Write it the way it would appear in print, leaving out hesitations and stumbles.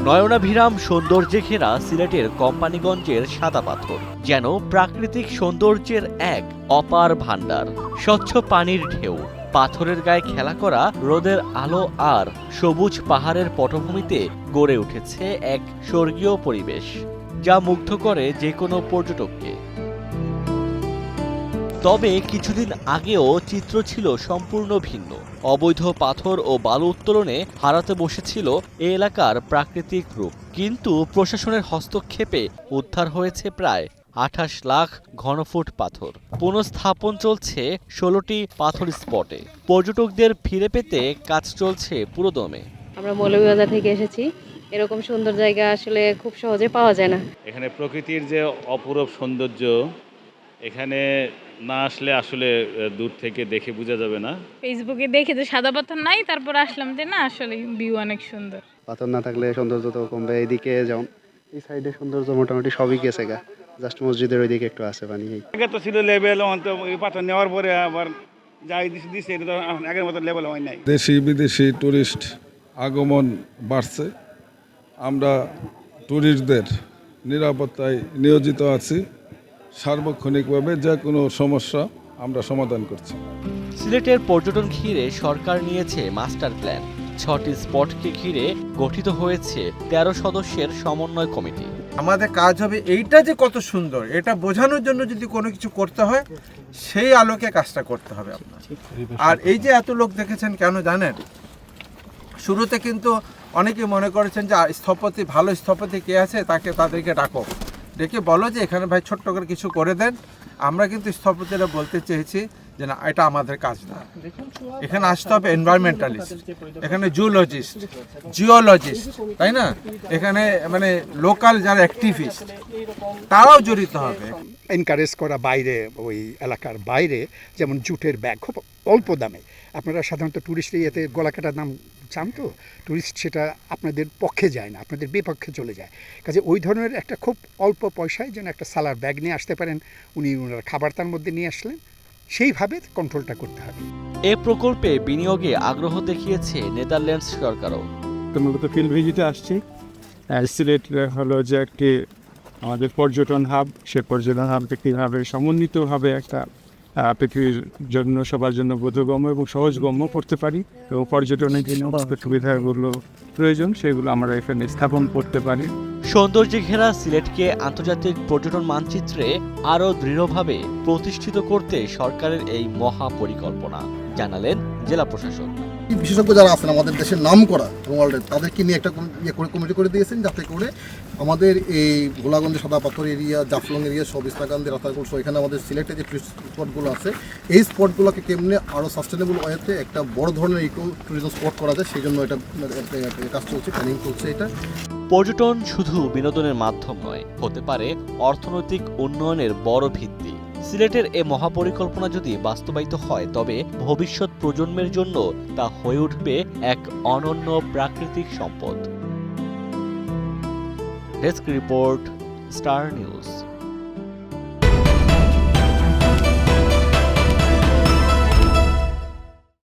নয়নাভিরাম সৌন্দর্যে ঘেরা সিলেটের কোম্পানিগঞ্জের সাদা পাথর যেন প্রাকৃতিক সৌন্দর্যের এক অপার ভাণ্ডার। স্বচ্ছ পানির ঢেউ, পাথরের গায়ে খেলা করা রোদের আলো আর সবুজ পাহাড়ের পটভূমিতে গড়ে উঠেছে এক স্বর্গীয় পরিবেশ, যা মুগ্ধ করে যে কোনো পর্যটককে। তবে কিছুদিন আগেও চিত্র ছিল সম্পূর্ণ ভিন্ন। অবৈধ পাথর ও বালু উত্তোলনে হারাতে বসেছিল এ এলাকার প্রাকৃতিক রূপ। কিন্তু প্রশাসনের হস্তক্ষেপে উদ্ধার হয়েছে প্রায় ২৮ লাখ ঘনফুট পাথর। পুনঃস্থাপন চলছে ১৬টি পাথর স্পটে। পর্যটকদের ফিরে পেতে কাজ চলছে পুরোদমে। আমরা মৌলভীবাজার থেকে এসেছি। এরকম সুন্দর জায়গা আসলে খুব সহজে পাওয়া যায় না। এখানে প্রকৃতির যে অপরূপ সৌন্দর্য, এখানে না আসলে আসলে দূর থেকে দেখে বোঝা যাবে না। ফেসবুকে দেখে যে সাদা পাথর নাই, তারপর আসলাম যে না আসলে ভিউ অনেক সুন্দর। পাথর না থাকলে সৌন্দর্য তো কমবে। এইদিকে যেমন এই সাইডে সৌন্দর্য মোটামুটি সবই গেছে গা, জাস্ট মসজিদের ওইদিকে একটু আছে পানি। আগে তো ছিল লেভেল, এই পাথর নেওয়ার পরে আবার যাই দিচ্ছে এটা তো আগের মতো লেভেল হয় নাই। দেশি বিদেশি টুরিস্ট আগমন বাড়ছে। আমরা টুরিস্টদের নিরাপত্তায় নিয়োজিত আছি। সার্বক্ষণিকভাবে যে কোনো সমস্যা আমরা সমাধান করছি। সিলেটের পর্যটন ঘিরে সরকার নিয়েছে মাস্টার প্ল্যান। ৬টি স্পটকে ঘিরে গঠিত হয়েছে ১৩ সদস্যের সমন্বয় কমিটি। আমাদের কাজ হবে এইটা যে কত সুন্দর, এটা বোঝানোর জন্য যদি কোনো কিছু করতে হয় সেই আলোকে কাজটা করতে হবে আপনার। আর এই যে এত লোক দেখেছেন কেন জানেন? শুরুতে কিন্তু অনেকে মনে করেছেন যে স্থপতি, ভালো স্থপতি কে আছে তাদেরকে ডাকো, ডেকে বলো যে এখানে ভাই ছোট্ট করে কিছু করে দেন। আমরা কিন্তু স্থপতিরা বলতে চেয়েছি যে না, এটা আমাদের কাজ না। এখানে আসতে হবে এনভায়রনমেন্টালিস্ট, এখানে জুলজিস্ট, জিওলজিস্ট, তাই না? এখানে মানে লোকাল যারা অ্যাক্টিভিস্ট তারাও জড়িত হবে। এনকারেজ করা বাইরে, ওই এলাকার বাইরে, যেমন জুটের ব্যাগ খুব অল্প দামে। আপনারা সাধারণত ট্যুরিস্ট এরিয়াতে গলাকাটা দাম চান, তো ট্যুরিস্ট সেটা আপনাদের পক্ষে যায় না, আপনাদের বিপক্ষে চলে যায়। কাজে ওই ধরনের একটা খুব অল্প পয়সায় যেন একটা সালার ব্যাগ নিয়ে আসতে পারেন, ওনারা খাবার তার মধ্যে নিয়ে আসলেন, সেইভাবে কন্ট্রোলটা করতে হবে। এ প্রকল্পে বিনিয়োগে আগ্রহ দেখিয়েছে নেদারল্যান্ডস সরকারও। মূলত ফিল্ড ভিজিটে আসছি। সিলেট হলো যে একটি আমাদের পর্যটন হাব, সে পর্যটন হাবকে কীভাবে সমন্বিতভাবে একটা পৃথিবীর জন্য, সবার জন্য বোধগম্য এবং সহজগম্য করতে পারি, এবং পর্যটনের জন্য সুবিধাগুলো প্রয়োজন সেগুলো আমরা এখানে স্থাপন করতে পারি। সৌন্দর্যে ঘেরা সিলেটকে আন্তর্জাতিক পর্যটন মানচিত্রে আরও দৃঢ়ভাবে প্রতিষ্ঠিত করতে সরকারের এই মহা পরিকল্পনা, জানালেন জেলা প্রশাসক। বিশেষজ্ঞ যারা আছেন আমাদের দেশের নাম করা এবং ওয়ার্ল্ডের, তাদেরকে নিয়ে একটা কমিটি করে দিয়েছেন, যাতে করে আমাদের এই গোলাগঞ্জে সাদা পাথর এরিয়া, জাফলং এরিয়া, সব ইস্তাকান্দি, রাতারগুল, এখানে আমাদের সিলেটে যে টুরিস্ট স্পটগুলো আছে, এই স্পটগুলোকে কেমনে আরও সাস্টেনেবল ওয়েতে একটা বড় ধরনের ইকো ট্যুরিজম স্পট করা যায়, সেই জন্য এটা কাজ চলছে, প্ল্যানিং চলছে। এটা পর্যটন শুধু বিনোদনের মাধ্যম নয়, হতে পারে অর্থনৈতিক উন্নয়নের বড় ভিত্তি। সিলেটের এ মহাপরিকল্পনা যদি বাস্তবায়িত হয়, তবে ভবিষ্যৎ প্রজন্মের জন্য তা হয়ে উঠবে এক অনন্য প্রাকৃতিক সম্পদ। Desk report, star news.